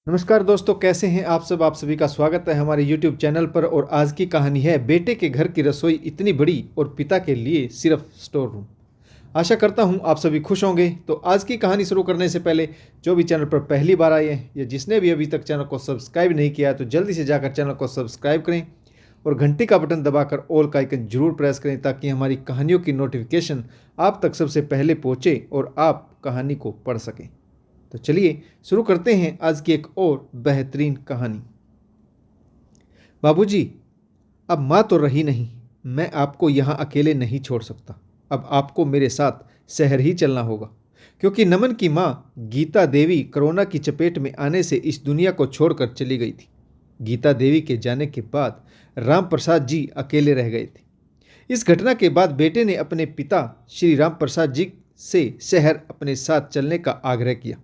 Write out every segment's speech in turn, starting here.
नमस्कार दोस्तों, कैसे हैं आप सब। आप सभी का स्वागत है हमारे YouTube चैनल पर। और आज की कहानी है बेटे के घर की रसोई इतनी बड़ी और पिता के लिए सिर्फ स्टोर रूम। आशा करता हूं आप सभी खुश होंगे। तो आज की कहानी शुरू करने से पहले जो भी चैनल पर पहली बार आए हैं या जिसने भी अभी तक चैनल को सब्सक्राइब नहीं किया है तो जल्दी से जाकर चैनल को सब्सक्राइब करें और घंटी का बटन दबाकर ऑल का आइकन जरूर प्रेस करें ताकि हमारी कहानियों की नोटिफिकेशन आप तक सबसे पहले पहुँचे और आप कहानी को पढ़ सकें। तो चलिए शुरू करते हैं आज की एक और बेहतरीन कहानी। बाबूजी, अब माँ तो रही नहीं, मैं आपको यहाँ अकेले नहीं छोड़ सकता। अब आपको मेरे साथ शहर ही चलना होगा, क्योंकि नमन की माँ गीता देवी कोरोना की चपेट में आने से इस दुनिया को छोड़कर चली गई थी। गीता देवी के जाने के बाद राम प्रसाद जी अकेले रह गए थे। इस घटना के बाद बेटे ने अपने पिता श्री राम प्रसाद जी से शहर अपने साथ चलने का आग्रह किया।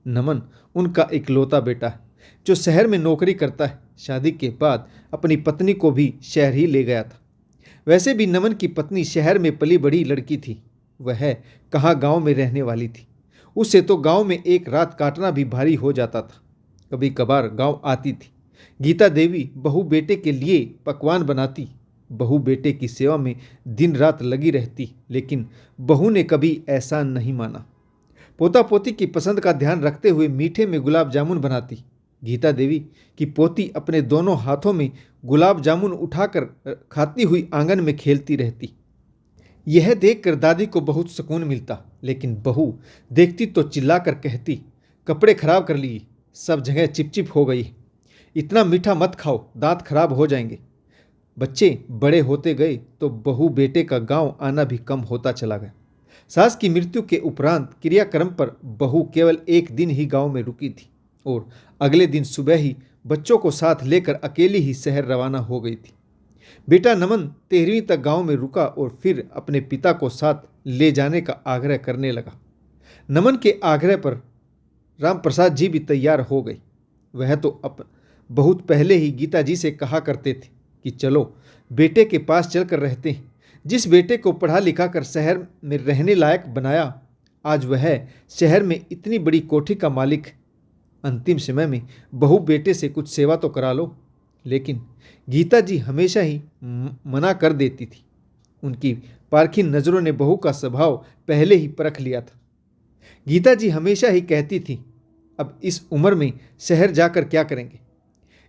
नमन उनका इकलौता बेटा है जो शहर में नौकरी करता है। शादी के बाद अपनी पत्नी को भी शहर ही ले गया था। वैसे भी नमन की पत्नी शहर में पली बड़ी लड़की थी, वह कहाँ गांव में रहने वाली थी। उससे तो गांव में एक रात काटना भी भारी हो जाता था। कभी कभार गांव आती थी। गीता देवी बहू बेटे के लिए पकवान बनाती, बहू बेटे की सेवा में दिन रात लगी रहती, लेकिन बहू ने कभी ऐसा नहीं माना। पोता पोती की पसंद का ध्यान रखते हुए मीठे में गुलाब जामुन बनाती। गीता देवी की पोती अपने दोनों हाथों में गुलाब जामुन उठाकर खाती हुई आंगन में खेलती रहती। यह देखकर दादी को बहुत सुकून मिलता, लेकिन बहू देखती तो चिल्लाकर कहती, कपड़े खराब कर लिए, सब जगह चिपचिप हो गई, इतना मीठा मत खाओ, दांत खराब हो जाएंगे। बच्चे बड़े होते गए तो बहू बेटे का गांव आना भी कम होता चला गया। सास की मृत्यु के उपरांत क्रियाक्रम पर बहू केवल एक दिन ही गांव में रुकी थी और अगले दिन सुबह ही बच्चों को साथ लेकर अकेली ही शहर रवाना हो गई थी। बेटा नमन 13वीं तक गांव में रुका और फिर अपने पिता को साथ ले जाने का आग्रह करने लगा। नमन के आग्रह पर राम प्रसाद जी भी तैयार हो गए। वह तो बहुत पहले ही गीता जी से कहा करते थे कि चलो बेटे के पास चलकर रहते हैं। जिस बेटे को पढ़ा लिखा कर शहर में रहने लायक बनाया, आज वह शहर में इतनी बड़ी कोठी का मालिक है। अंतिम समय में बहू बेटे से कुछ सेवा तो करा लो। लेकिन गीता जी हमेशा ही मना कर देती थी। उनकी पारखी नज़रों ने बहू का स्वभाव पहले ही परख लिया था। गीता जी हमेशा ही कहती थी, अब इस उम्र में शहर जाकर क्या करेंगे,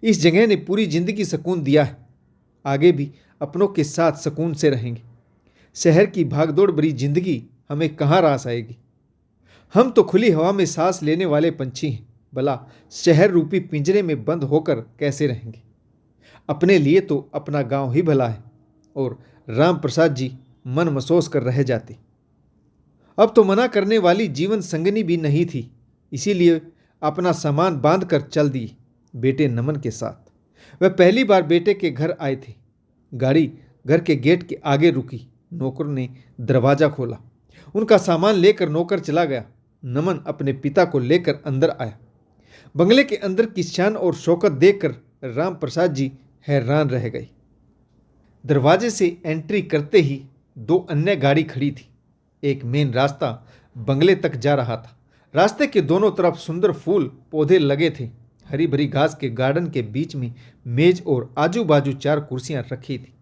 इस जगह ने पूरी जिंदगी सुकून दिया है, आगे भी अपनों के साथ सुकून से रहेंगे। शहर की भागदौड़ भरी जिंदगी हमें कहाँ रास आएगी। हम तो खुली हवा में सांस लेने वाले पंछी हैं, भला शहर रूपी पिंजरे में बंद होकर कैसे रहेंगे। अपने लिए तो अपना गांव ही भला है। और राम प्रसाद जी मन महसूस कर रह जाते। अब तो मना करने वाली जीवन संगनी भी नहीं थी, इसीलिए अपना सामान बांध कर चल दिए बेटे नमन के साथ। वह पहली बार बेटे के घर आए थे। गाड़ी घर के गेट के आगे रुकी। नौकर ने दरवाज़ा खोला। उनका सामान लेकर नौकर चला गया। नमन अपने पिता को लेकर अंदर आया। बंगले के अंदर की शान और शौकत देखकर राम प्रसाद जी हैरान रह गए। दरवाजे से एंट्री करते ही दो अन्य गाड़ी खड़ी थी। एक मेन रास्ता बंगले तक जा रहा था। रास्ते के दोनों तरफ सुंदर फूल पौधे लगे थे। हरी भरी घास के गार्डन के बीच में मेज और आजू बाजू 4 कुर्सियां रखी थी।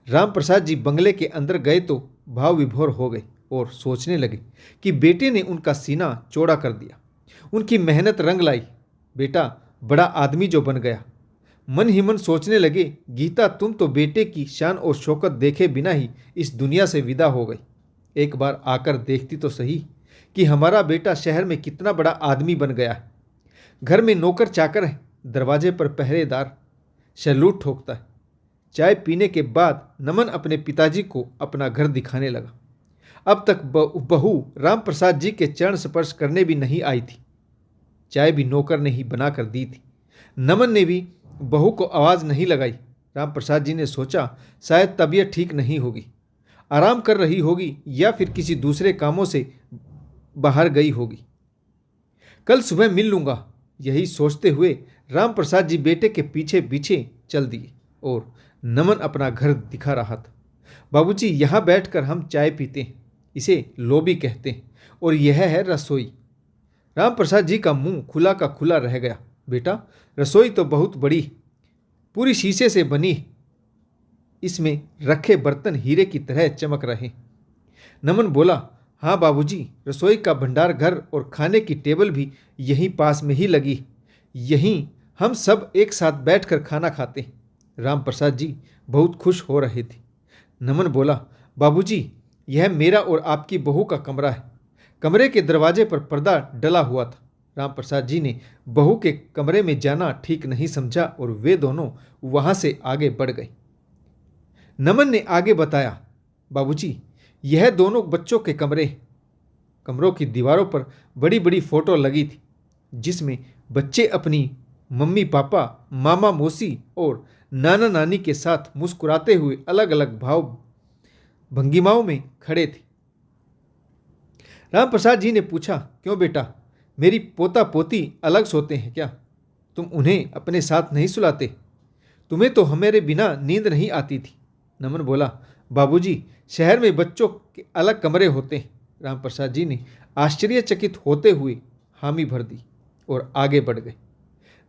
राम प्रसाद जी बंगले के अंदर गए तो भाव विभोर हो गए और सोचने लगे कि बेटे ने उनका सीना चौड़ा कर दिया, उनकी मेहनत रंग लाई, बेटा बड़ा आदमी जो बन गया। मन ही मन सोचने लगे, गीता तुम तो बेटे की शान और शौकत देखे बिना ही इस दुनिया से विदा हो गई। एक बार आकर देखती तो सही कि हमारा बेटा शहर में कितना बड़ा आदमी बन गया है। घर में नौकर चाकर है, दरवाजे पर पहरेदार, सैल्यूट ठोकता है। चाय पीने के बाद नमन अपने पिताजी को अपना घर दिखाने लगा। अब तक बहू राम प्रसाद जी के चरण स्पर्श करने भी नहीं आई थी। चाय भी नौकर ने ही बना कर दी थी। नमन ने भी बहू को आवाज़ नहीं लगाई। राम प्रसाद जी ने सोचा शायद तबीयत ठीक नहीं होगी, आराम कर रही होगी या फिर किसी दूसरे कामों से बाहर गई होगी। कल सुबह मिल लूँगा, यही सोचते हुए राम प्रसाद जी बेटे के पीछे पीछे चल दिए और नमन अपना घर दिखा रहा था। बाबूजी, यहाँ बैठकर हम चाय पीते हैं, इसे लोबी कहते हैं, और यह है रसोई। राम प्रसाद जी का मुंह खुला का खुला रह गया। बेटा, रसोई तो बहुत बड़ी, पूरी शीशे से बनी, इसमें रखे बर्तन हीरे की तरह चमक रहे। नमन बोला, हाँ बाबूजी, रसोई का भंडार घर और खाने की टेबल भी यहीं पास में ही लगी, यहीं हम सब एक साथ बैठकर खाना खाते। राम प्रसाद जी बहुत खुश हो रहे थे। नमन बोला, बाबूजी, यह मेरा और आपकी बहू का कमरा है। कमरे के दरवाजे पर पर्दा डला हुआ था। राम प्रसाद जी ने बहू के कमरे में जाना ठीक नहीं समझा और वे दोनों वहां से आगे बढ़ गए। नमन ने आगे बताया, बाबूजी, यह दोनों बच्चों के कमरे। कमरों की दीवारों पर बड़ी बड़ी फोटो लगी थी, जिसमें बच्चे अपनी मम्मी पापा, मामा मौसी और नाना नानी के साथ मुस्कुराते हुए अलग अलग भाव भंगिमाओं में खड़े थे। राम प्रसाद जी ने पूछा, क्यों बेटा, मेरी पोता पोती अलग सोते हैं क्या? तुम उन्हें अपने साथ नहीं सुलाते? तुम्हें तो हमारे बिना नींद नहीं आती थी। नमन बोला, बाबूजी, शहर में बच्चों के अलग कमरे होते हैं। राम प्रसाद जी ने आश्चर्यचकित होते हुए हामी भर दी और आगे बढ़ गए।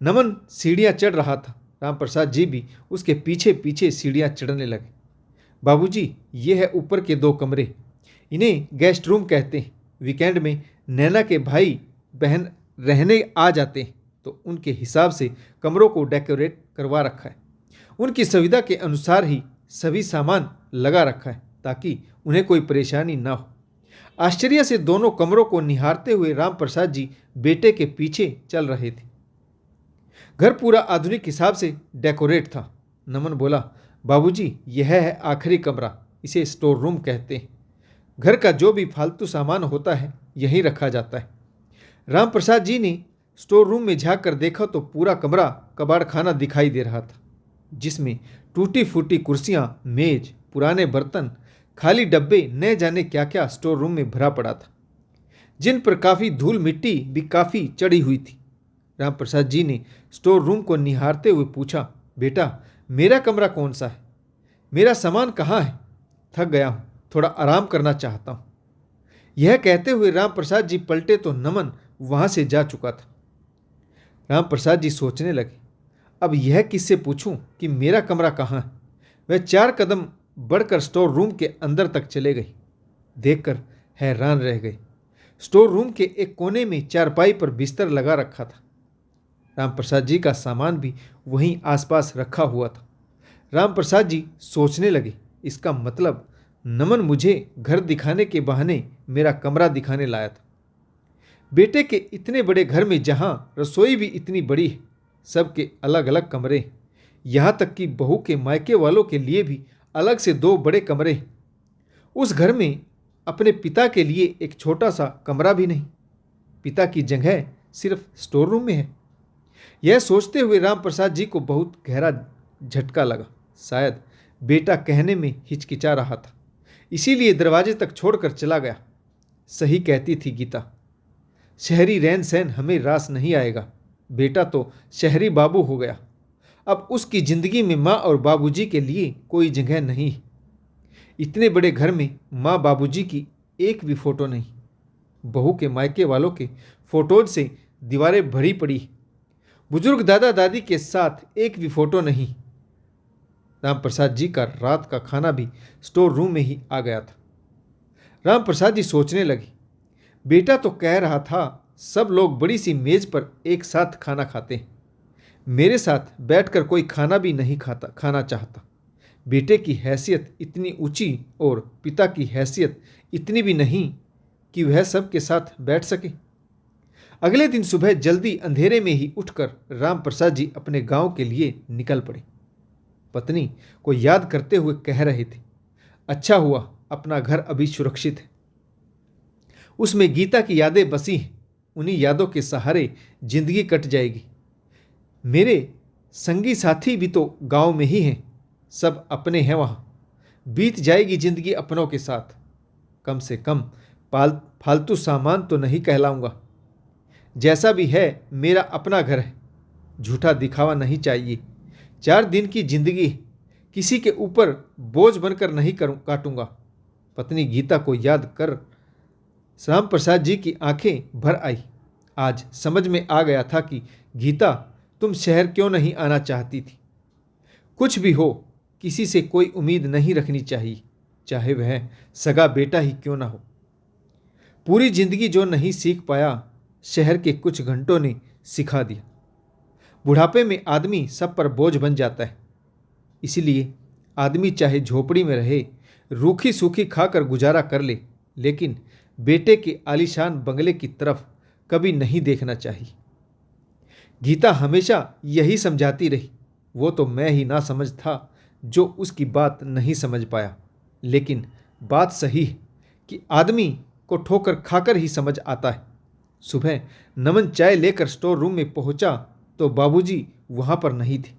नमन सीढ़ियाँ चढ़ रहा था। राम प्रसाद जी भी उसके पीछे पीछे सीढ़ियाँ चढ़ने लगे। बाबूजी, ये है ऊपर के 2 कमरे, इन्हें गेस्ट रूम कहते हैं। वीकेंड में नैना के भाई बहन रहने आ जाते हैं तो उनके हिसाब से कमरों को डेकोरेट करवा रखा है। उनकी सुविधा के अनुसार ही सभी सामान लगा रखा है ताकि उन्हें कोई परेशानी ना हो। आश्चर्य से दोनों कमरों को निहारते हुए राम प्रसाद जी बेटे के पीछे चल रहे थे। घर पूरा आधुनिक हिसाब से डेकोरेट था। नमन बोला, बाबूजी, यह है आखिरी कमरा, इसे स्टोर रूम कहते हैं। घर का जो भी फालतू सामान होता है यहीं रखा जाता है। राम प्रसाद जी ने स्टोर रूम में झांक कर देखा तो पूरा कमरा कबाड़ खाना दिखाई दे रहा था, जिसमें टूटी फूटी कुर्सियां, मेज, पुराने बर्तन, खाली डब्बे, न जाने क्या क्या स्टोर रूम में भरा पड़ा था, जिन पर काफ़ी धूल मिट्टी भी काफ़ी चढ़ी हुई थी। राम प्रसाद जी ने स्टोर रूम को निहारते हुए पूछा, बेटा, मेरा कमरा कौन सा है? मेरा सामान कहाँ है? थक गया हूँ, थोड़ा आराम करना चाहता हूँ। यह कहते हुए राम प्रसाद जी पलटे तो नमन वहाँ से जा चुका था। राम प्रसाद जी सोचने लगे, अब यह किससे पूछूं कि मेरा कमरा कहाँ है? वह 4 कदम बढ़कर स्टोर रूम के अंदर तक चले गई। देखकर हैरान रह गए। स्टोर रूम के एक कोने में चारपाई पर बिस्तर लगा रखा था। राम प्रसाद जी का सामान भी वहीं आसपास रखा हुआ था। राम प्रसाद जी सोचने लगे, इसका मतलब नमन मुझे घर दिखाने के बहाने मेरा कमरा दिखाने लाया था। बेटे के इतने बड़े घर में जहाँ रसोई भी इतनी बड़ी है, सबके अलग अलग कमरे, यहाँ तक कि बहू के मायके वालों के लिए भी अलग से 2 बड़े कमरे। उस घर में अपने पिता के लिए एक छोटा सा कमरा भी नहीं। पिता की जगह सिर्फ स्टोर रूम में है। यह सोचते हुए राम प्रसाद जी को बहुत गहरा झटका लगा। शायद बेटा कहने में हिचकिचा रहा था, इसीलिए दरवाजे तक छोड़कर चला गया। सही कहती थी गीता, शहरी रहन सहन हमें रास नहीं आएगा। बेटा तो शहरी बाबू हो गया, अब उसकी ज़िंदगी में माँ और बाबूजी के लिए कोई जगह नहीं है। इतने बड़े घर में माँ बाबूजी की एक भी फ़ोटो नहीं। बहू के मायके वालों के फ़ोटोज से दीवारें भरी पड़ी। बुजुर्ग दादा दादी के साथ एक भी फ़ोटो नहीं। राम प्रसाद जी का रात का खाना भी स्टोर रूम में ही आ गया था। राम प्रसाद जी सोचने लगे, बेटा तो कह रहा था सब लोग बड़ी सी मेज़ पर एक साथ खाना खाते हैं, मेरे साथ बैठकर कोई खाना भी नहीं खाना चाहता। बेटे की हैसियत इतनी ऊंची और पिता की हैसियत इतनी भी नहीं कि वह सबके साथ बैठ सके। अगले दिन सुबह जल्दी अंधेरे में ही उठकर राम प्रसाद जी अपने गांव के लिए निकल पड़े। पत्नी को याद करते हुए कह रहे थे, अच्छा हुआ अपना घर अभी सुरक्षित है, उसमें गीता की यादें बसी हैं, उन्हीं यादों के सहारे जिंदगी कट जाएगी। मेरे संगी साथी भी तो गांव में ही हैं, सब अपने हैं, वहाँ बीत जाएगी जिंदगी अपनों के साथ। कम से कम फालतू सामान तो नहीं कहलाऊंगा। जैसा भी है मेरा अपना घर है, झूठा दिखावा नहीं चाहिए। 4 दिन की जिंदगी किसी के ऊपर बोझ बनकर नहीं काटूंगा। पत्नी गीता को याद कर राम प्रसाद जी की आंखें भर आई। आज समझ में आ गया था कि गीता तुम शहर क्यों नहीं आना चाहती थी? कुछ भी हो, किसी से कोई उम्मीद नहीं रखनी चाहिए, चाहे वह सगा बेटा ही क्यों ना हो। पूरी जिंदगी जो नहीं सीख पाया, शहर के कुछ घंटों ने सिखा दिया। बुढ़ापे में आदमी सब पर बोझ बन जाता है, इसलिए आदमी चाहे झोपड़ी में रहे, रूखी सूखी खाकर गुजारा कर ले, लेकिन बेटे के आलीशान बंगले की तरफ कभी नहीं देखना चाहिए। गीता हमेशा यही समझाती रही। वो तो मैं ही ना समझ था जो उसकी बात नहीं समझ पाया, लेकिन बात सही है कि आदमी को ठोकर खाकर ही समझ आता है। सुबह नमन चाय लेकर स्टोर रूम में पहुंचा तो बाबूजी वहां पर नहीं थे।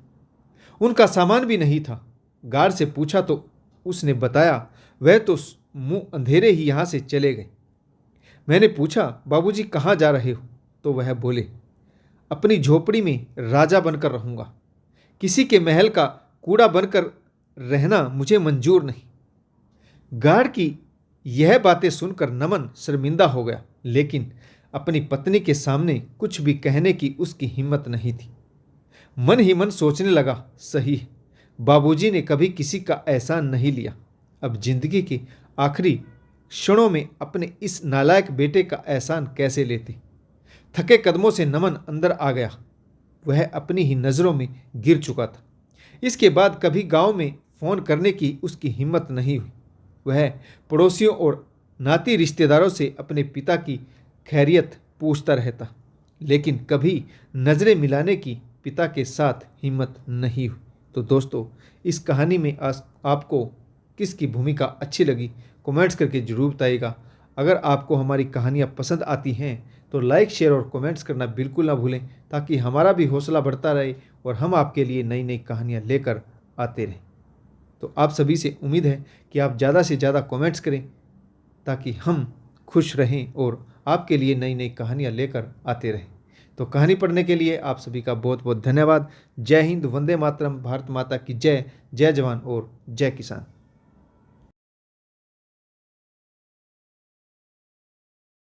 उनका सामान भी नहीं था। गार्ड से पूछा तो उसने बताया वह तो मुंह अंधेरे ही यहाँ से चले गए। मैंने पूछा, बाबूजी कहाँ जा रहे हो? तो वह बोले, अपनी झोपड़ी में राजा बनकर रहूँगा। किसी के महल का कूड़ा बनकर रहना मुझे मंजूर नहीं। गार्ड की यह बातें सुनकर नमन शर्मिंदा हो गया, लेकिन अपनी पत्नी के सामने कुछ भी कहने की उसकी हिम्मत नहीं थी। मन ही मन सोचने लगा, सही है, बाबूजी ने कभी किसी का एहसान नहीं लिया। अब जिंदगी के आखिरी क्षणों में अपने इस नालायक बेटे का एहसान कैसे लेते। थके कदमों से नमन अंदर आ गया। वह अपनी ही नज़रों में गिर चुका था। इसके बाद कभी गांव में फ़ोन करने की उसकी हिम्मत नहीं हुई। वह पड़ोसियों और नाती रिश्तेदारों से अपने पिता की खैरियत पूछता रहता, लेकिन कभी नज़रें मिलाने की पिता के साथ हिम्मत नहीं हुई। तो दोस्तों, इस कहानी में आपको किसकी भूमिका अच्छी लगी, कमेंट्स करके जरूर बताइएगा। अगर आपको हमारी कहानियाँ पसंद आती हैं तो लाइक, शेयर और कमेंट्स करना बिल्कुल ना भूलें, ताकि हमारा भी हौसला बढ़ता रहे और हम आपके लिए नई नई कहानियाँ लेकर आते रहें। तो आप सभी से उम्मीद है कि आप ज़्यादा से ज़्यादा कमेंट्स करें, ताकि हम खुश रहें और आपके लिए नई नई कहानियाँ लेकर आते रहें। तो कहानी पढ़ने के लिए आप सभी का बहुत बहुत धन्यवाद। जय हिंद, वंदे मातरम, भारत माता की जय। जय जवान और जय किसान।